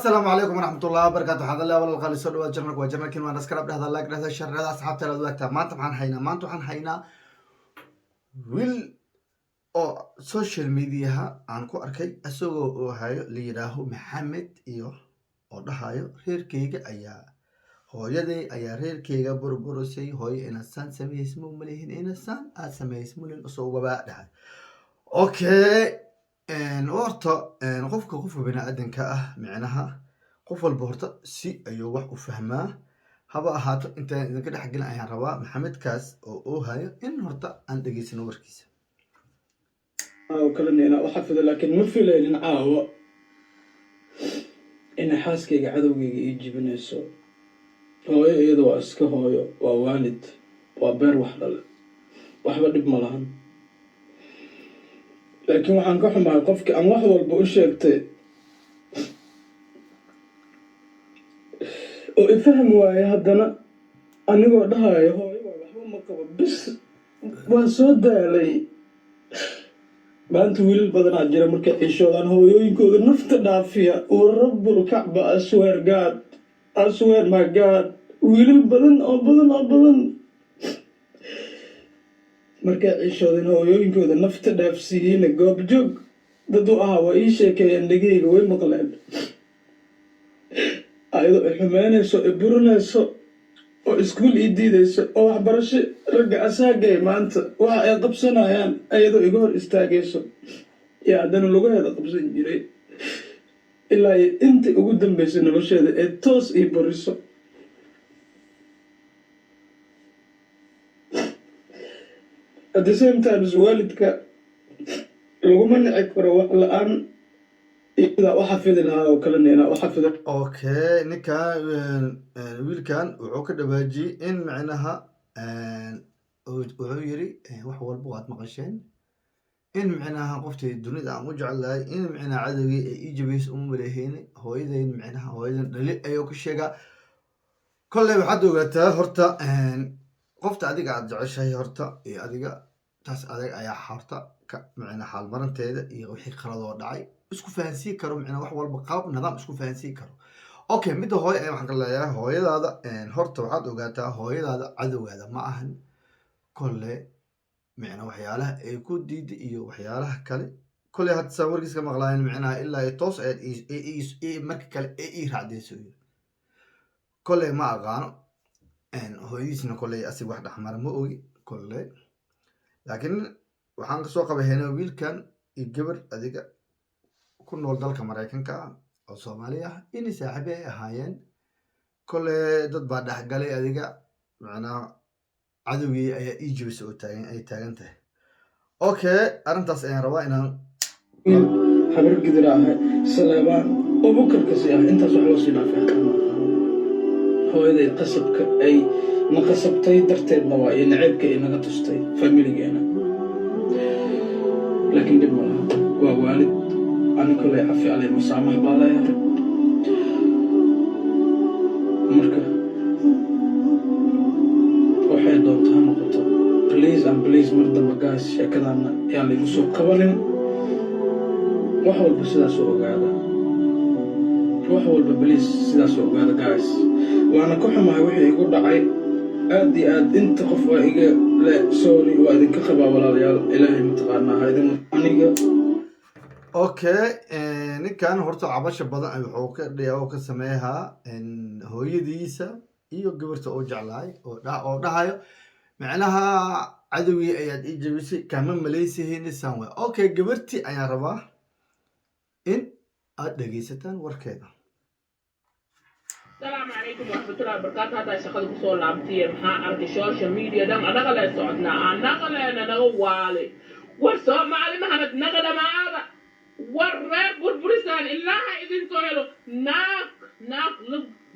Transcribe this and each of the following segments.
السلام عليكم ورحمة الله وبركاته. هذا الله ولا القال يسولوا جرنك وجرنك كلمة نسكر أبدا هذا الله كذا الشر هذا أصحاب تلا دوقتها ما أنت عن حينا ما أنت عن حينا ويل أو سوشيال ميديا عنكو أركي أسوء هاي ليراه محمد إيوه أو ده هاي غير كيجا أيا هو يدي أيا غير كيجا بربروسي هاي إنسان سمي اسمه مليهن إنسان أسمي اسمه للأصوبة بعدها أوكي horta qofka bini'aadanka ah micnaha qof walba horta si ayuu wax u fahmaa haba ahaato intaan idinka dhex gelin ayaan rabaa maxamedkaas oo hayo in horta aan dhegeysano warkiisa kalena u xafido laakiin ma filaynin caawa in xaaskayga cadowgayga ii jibinayso hooyo iyada waa iska hooyo waa waalid waa beer wax dhale waxba dhib ma lahan laakiin waxaan ka xumahay qofkii aan wax walba u sheegtay oo ifahmi waaye haddana anigoo dhahayo hooyo waa waxba ma qabo bis waan soo daalay maanta wiilal badanaa jira markay cishoodaan hooyooyinkooda nafta dhaafiya oo rabbul kacba asweer my god wiilal badan oo badan markay cishoodeen hooyooyinkooda nafta dhaafsiiyeyna goobjoog dad u ahaa waa ii sheekeeyeen dhegeyga way maqleen ayadoo ay xumeynayso ay burinayso oo iskuul ii diidayso oo waxbarasho ragga asaagay maanta waxa ay qabsanayaan ayadoo iga hor istaagayso iyo haddana lugaheeda qabsan jiray ilaa intii ugu dambaysay nolosheeda ee toos ii bariso at the same time waalidka laguma nici karo wax la-aan iyadaa u xafidi lahaa oo kalena inaa u xafido okay ninkan wiilkan wuxuu ka dhawaajiyey in micnaha wuxuu yiri wax walba waad maqasheen in micnaha qoftii dunida aan u jecelahay in micnaha cadowgii ay ii jabayso uma maleehayni hooyadeyn micnaha hooyadan dhali ayuu ka sheegaa kolley waxaad ogaataa horta qofta adiga aad jeceshahay horta iyo adiga taas adag ayaa horta ka micnaha xaal maranteeda iyo wixii qaladoo dhacay isku fahansiin karo micnaha wax walba qaab nidaam isku fahansiin karo okay midda hooyo ayaan waxaan ka leeyahay hooyadaada horta waxaad ogaataa hooyadaada cadowgaada ma ahan kolle micnaha waxyaalaha ay ku diiday iyo waxyaalaha kale kolley hadda saa warkiis ka maqlaayan micnaha ilaa toos marka kale ee ii raacdayso kolley ma aqaano hooyadiisna kolley asig wax dhexmara ma ogi kolley laakiin waxaan kasoo qabahaynaa wiilkan iyo gabar adiga ku nool dalka maraykanka ah oo soomaali ah inay saaxiibo ay ahaayeen kolley dad baa dhexgalay adiga macnaha cadowgii ayaa ii jibisa oo ay taagan tahay okay arrintaas ayaan rabaa inaan habar gidir ahay salaabaan oo bukarkasi ah intaas wax loo sii dhaafay hooyaday qasabka ay na qasabtay darteedna waa iyo naceebka ay naga tustay familigeena laakiin dhib ma laha waa waalid ani kolley cafi alay musaamax baa leeyahay marka waxay doontaa noqoto please and please mar damba gaas sheekadaana yaan laygu soo qabanin wax walba sidaas u ogaada wax walba please sidaas u ogaada gaas waana ku xumahay wixii igu dhacay aad iyo aad inta qof waa iga le sorry waa idinka qabaa walaalayaal ilaahay mataqaanaa haydin aniga okay ninkan horta cabasha badan wuxuu ka dhigaa oo ka sameeyaa hooyadiisa iyo gabarta oo jeclahay oo dhahayo macnaha cadowgii ayaad ii jabisay kama malaysihiin isaan way okay gabartii ayaan rabaa in aad dhegeysataan warkeeda السلام عليكم ورحمة الله وبركاته. هذا شغل كسول لابتيه محا أركي سوشيال ميديا دم أدخل سعودنا نقل أنا نقوالي ورسوم معلم محمد نقل ما هذا ورر بربرسان إلا إذن سويلو ناق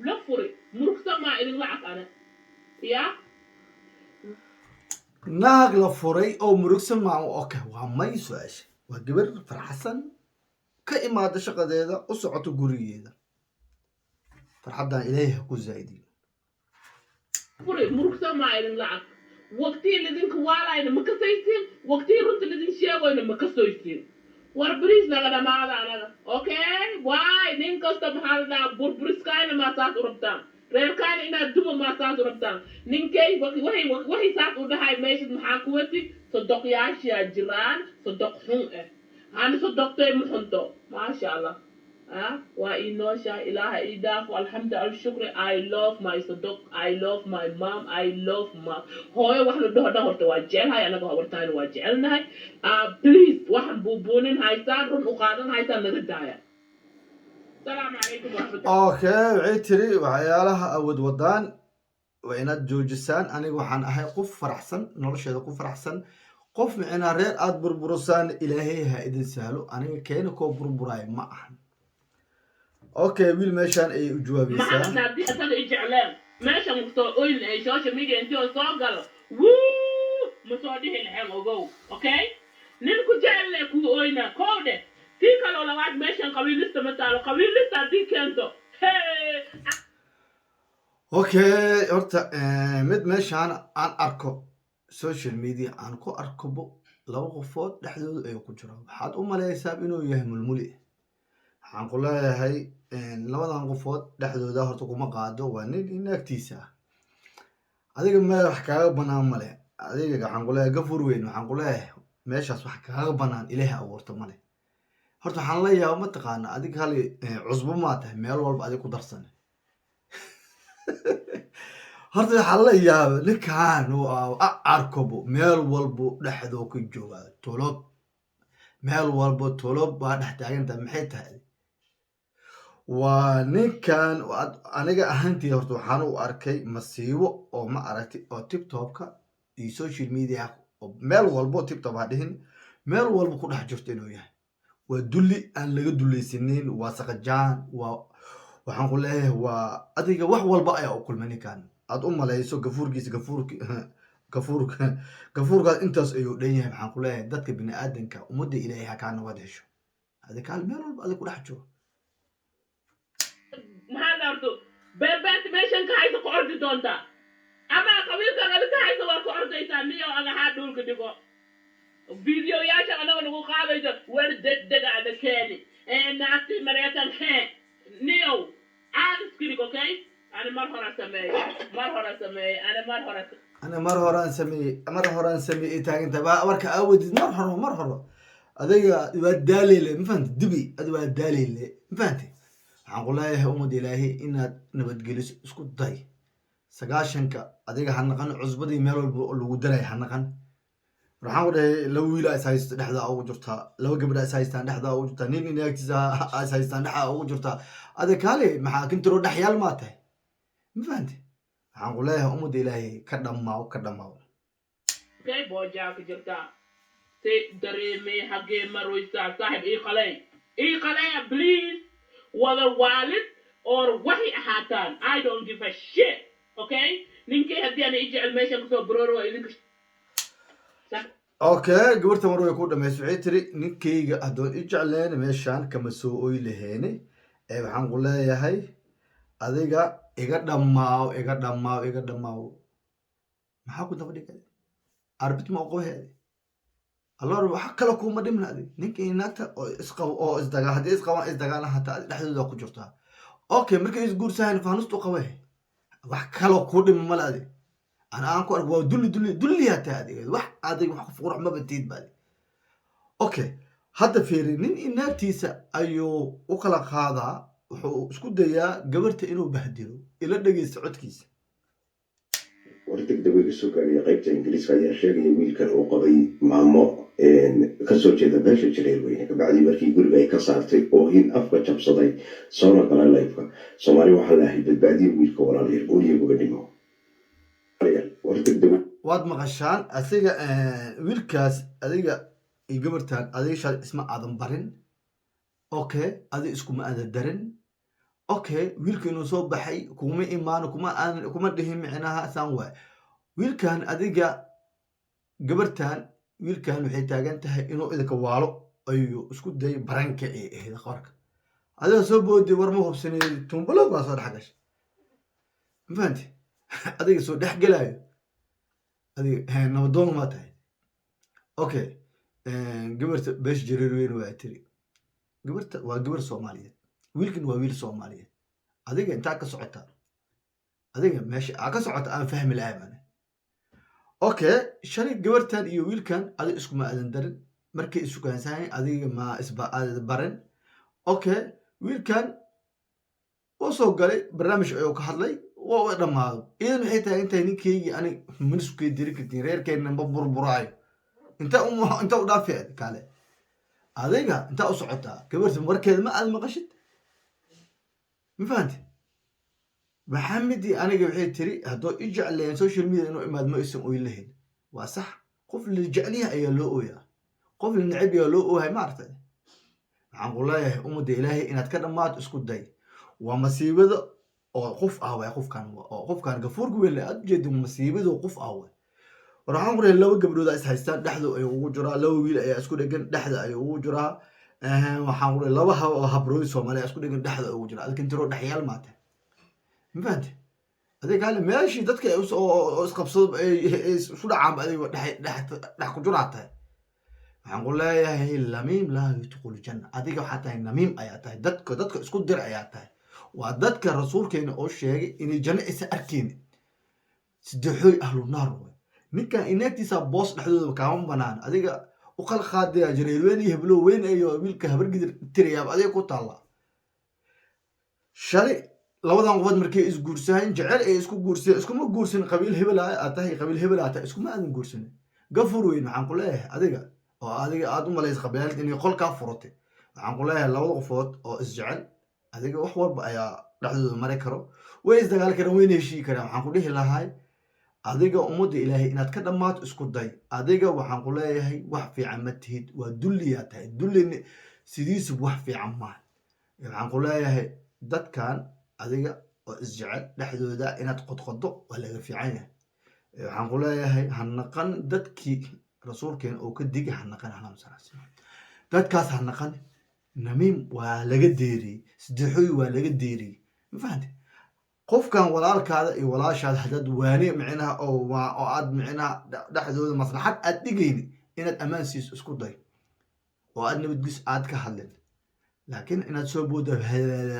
لفوري مرخصة ما إذن لعك أنا يا naag la furay oo murugsan ma okay waa may su'aash waa gabar farxasan ka imaada shaqadeeda u socoto gurigeeda farxadan ilaahay ku zaaydi furi murugsan ma idin lacag waqti lidin kwaalayna ma kasaysin waqti runta lidin sheegayna ma kasaysin war bris naga dhamaada anaga okay why nin kasta maxaa la dhahaa burburiskayna maa saas u rabtaan reerkayna inaad duma maa saas u rabtaan ninkay waxay saas u dhahay meeshad maxaa ku wati sodoqyaashaa jiraan sodoq xun ani sodoqtay ma xunto maasha allah وإنوشا إله إداف والحمد الشكر I love my صدق I love my mom I love my هو واحد ده هو توجه هاي أنا كهو برتاين وجهنا هاي please واحد بوبونين هاي سان رن أقادن هاي سان نردايا السلام عليكم ورحمة الله اوكي عيتري وعيالها اود ودان ويناد جوجسان أنا وحن أهي قف فرحسن نورش هذا قف فرحسن قف معنا رير أد بربرسان إلهي هايدن سهلو أنا كأنه كو بربراي ما أحن اوكي ويل ماشان اي جوابي ما سا أنا دي أصلا إجعلام ماشي مستوى إيه شاشة ميديا أنتي وصاقل ووو مصاديه الحين أوجو أوكي نلكو جعل كو أينا كودة تيكا لو لواد ماشان قوي لسه متعلو قوي لسه دي كنتو هي اوكي horta mid meeshaan aan arko social media aan ku arkobo laba qofood dhexdooda ay ku jiraan waxaad u maleysaa inuu yahay mulmuli waxaan ku leeyahay labadan qofood dhexdooda horta kuma qaado waa nin inaagtiisa ah adiga meel wax kaaga banaan male adiga waxaan ku leeyahay gafur weyn waxaan ku leeyahay meeshaas wax kaaga banaan ilaahay abuurta male horta waxaan la yaabaa ma taqaana adiga hal cusbo ma tahay meel walba adiga ku darsan horta waxaa la yaaba ninkan uu arkobo meel walbo dhexdoo ku jooga tolob meel walbo tolob baa dhex taagantahay maxay tahay waa ninkan aniga ahaantii horta waxaan u arkay masiibo oo ma aragtay oo tiktokka iyo social media oo meel walbo tiktok ha dhihin meel walbo ku dhex jirto inuu yahay waa dulli aan laga dulaysanin waa saqajaan waa waxaan ku leeyahay waa adiga wax walba ayaa u kulmay ninkan aad u malayso gafuurkaas intaas ayuu dhan yahay maxaan ku leeyahay dadka bini aadanka ummadda ilaahay ha kaa nabad hesho adiga hal meel walba adiga ku dhex jiro maxaa dhaarto beebeenta meeshan ka haysa ku ordi doontaa ama qabiilkan adi ka haysa waa ku ordaysaa niyow agahaa dhulka dhigo fiidiyoyaasha anaga nagu qaadaysa war degdega ada keeni naagti mareykan hee niyow aad iskirig okay أنا مرة سمي أنا مرة هوران سمي إنت أنت بقى ورك أود مرة هذا يبقى دليل ما فهمت دبي هذا يبقى دليل ما فهمت هنقول لها يا أمد إلهي إن نبت جلس اسكت ضاي سجاشنك هذا هنقن عزبدي ميرو الودري هنقن راح أقول لو ولا أساس نحذا أو جرتها لو قبل أساس نحذا أو جرتها نين نيجتها أساس نحذا أو جرتها هذا كالي ما كنت روح حيال ماته ما فهمت هنقول لها أمد إلهي كدم ماو كي بوجاك جرتا سي دريمي حقي مرويسا صاحب إيه قلي بليز whether والد or وحي أحاتان I don't give a shit okay نينكي هدي أنا إجي الميشن كسو برورو إذنك اوكي قبرت مرة يكون لما يسوعيتري نكيجا هدول إجعلين ميشان كما سوء لهيني waxaan ku leeyahay adiga iga dhammaaw maxaa ku daba dhigay arbit ma qoheed allah waxa kala kuma dhimnaadi ninkii naagta oo isqabo oo hadii isdagaala hataa dhexdooda ku jirtaa okay markay isguursahan faanustu qabay wax kala ku dhim malaadi أنا أنكر هو دلي هتادي واحد هذا واحد فقر ما بتيد بالي أوكي هذا فيرين إن تيسا أيو وكلا هذا وشكو ديا قبرت إنه بهدله إلا دقي سعود كيس ورتك دبي السكري قيبت إنجليز فيها شيء يقول كان قضي مع kasoo jeeda beesha jireer weyne kabacdii markii guriga ay ka saartay oo hin afka jabsaday soona gala leybka Soomaali waxa la ahay badbaadiyo wiilka walaalyeer guriga dhimo waad maqashaan asiga wiilkaas adiga iyo gabartaan adiga shal isma aadan barin okay adiga iskuma aadan darin okay wiilka inuu soo baxay kuma imaan kuma dhihin micnaha san waay wiilkan adiga gabartaan wiilkan waxay taagan tahay inuu idinka waalo ayuu isku day baranka ee eeda qorka adiga soo boodi war ma hubsanay tumbalo waa soo dhaxgash ma fahanti adiga soo dhaxgalayo adiga nabadoon ma tahay okay gabarta beesh jareer weyn waa tiri gabarta waa gabar soomaaliyeed wiilkan waa wiil soomaaliyeed adiga intaa ka socota adiga meesha aa ka socota aan fahmi lahayn ane okay shalay gabartan iyo wiilkan adiga iskuma aadan darin markay isugaansanay adiga ma baran okay wiilkan wuu soo galay barnaamij ayuu ka hadlay waa dhammaado idan waxay tahay intay ninkaygii ani maniskay diri kartiin reerkeenna ma burburaayo inta u dhaafay kale adiga intaa u socotaa gabarta warkeeda ma aad maqashid ma fahanti maxamedii aniga waxay tiri haddoo i jecleen social media inuu imaad ma isan oy lahayn waa sax qof la jecliyaha ayaa loo ooyaa qof la necab ayaa loo oohay maartay waxaan ku leeyahay ummadda ilaahay inaad ka dhammaato isku day waa masiibada oo qof ah waay qofkan gafuurka weyn aad ujeedin masiibada qof ah waay war waxaan ku leeyahay laba gabdhood is haystaan dhexdu ayuu ugu jiraa laba wiil ayaa isku dhegan dhexda ayuu ugu jiraa waxaan ku leeyahay laba habrood Soomaaliya isku dhegan dhexda ugu jiraa adkin tiro dhexyaal maata ma fahanti adiga kale meeshii dadka oo isqabsado isu dhacaan adiga dhex ku jiraatay waxaan ku leeyahay lamiim laa yadkhulu janna adiga waxaa tahay namiim ayaa tahay dadka isku dir ayaa tahay waa dadka rasuulkeena oo sheegay inay janno isa arkeen saddexooy ahlu naar way ninkan inaagtiisa boos dhexdooda kaama banaan adiga u qal qaadaya jareer weyn iyo heblo weyn iyo wiilka habar gidir tiriyaab adiga ku taala shalay labadan qofood markay isguursadeen jecel ay isku guursadeen iskuma guursan qabiil hebel ah tahay qabiil hebel ah tahay iskuma aadan guursan gafur weyn waxaan ku leeyahay adiga oo adiga aad u malays qabiilad inay qolka furatay waxaan ku leeyahay labada qofood oo isjecel adiga wax walba ayaa dhexdooda mari karo way isdagaal karaan wayna heshii karaan waxaan ku dhihi lahay adiga ummadda ilaahay inaad ka dhammaato isku day adiga waxaan ku leeyahay wax fiican ma tihid waa dulliyaa tahay dullina sidiisu wax fiican maaha waxaan ku leeyahay dadkan adiga oo isjecel dhexdooda inaad qodqodo waa laga fiican yahay waxaan ku leeyahay hanaqan dadkii rasuulkeena oo ka digi hanaqan dadkaas hanaqan namiim waa laga deeriyey saddexooy waa laga deeriyey ma fahanti qofkan walaalkaada iyo walaashaada haddaad waane micnaha oo aad micnaha dhexdooda maslaxad aad dhigayni inaad ammaan siiso isku day oo aad nabadgis aad ka hadlin laakiin inaad soo boodo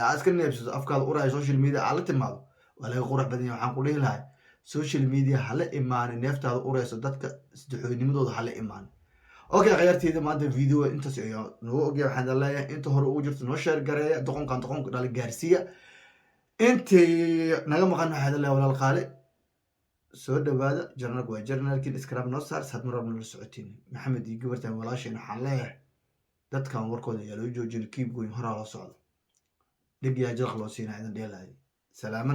aad iska neebsato afkaada uraya social media aad la timaado waa laga qurux badan yahay waxaan ku dhihi lahay social media hala imaanin neeftaada urayso dadka saddexoodnimadooda hala imaanin okay khayarteyda maanta video intaas ayaa noo ogyahay waxaan leeyahay inta hore ugu jirto noo sheer gareeya doqonka dhala gaarsiiya intii naga maqan waxaad leeyahay walaal qaale soo dhawaada jarnalku waa jarnalkiin iskaraab noo saar saad marabna la socotiin maxamed iyo gabartan walaasheen waxaan leeyahay dadkan warkooda ayaa loo joojin kiib goyn horaa loo socdo dhig yaa jalq loo siinaa idan dheelahay salaama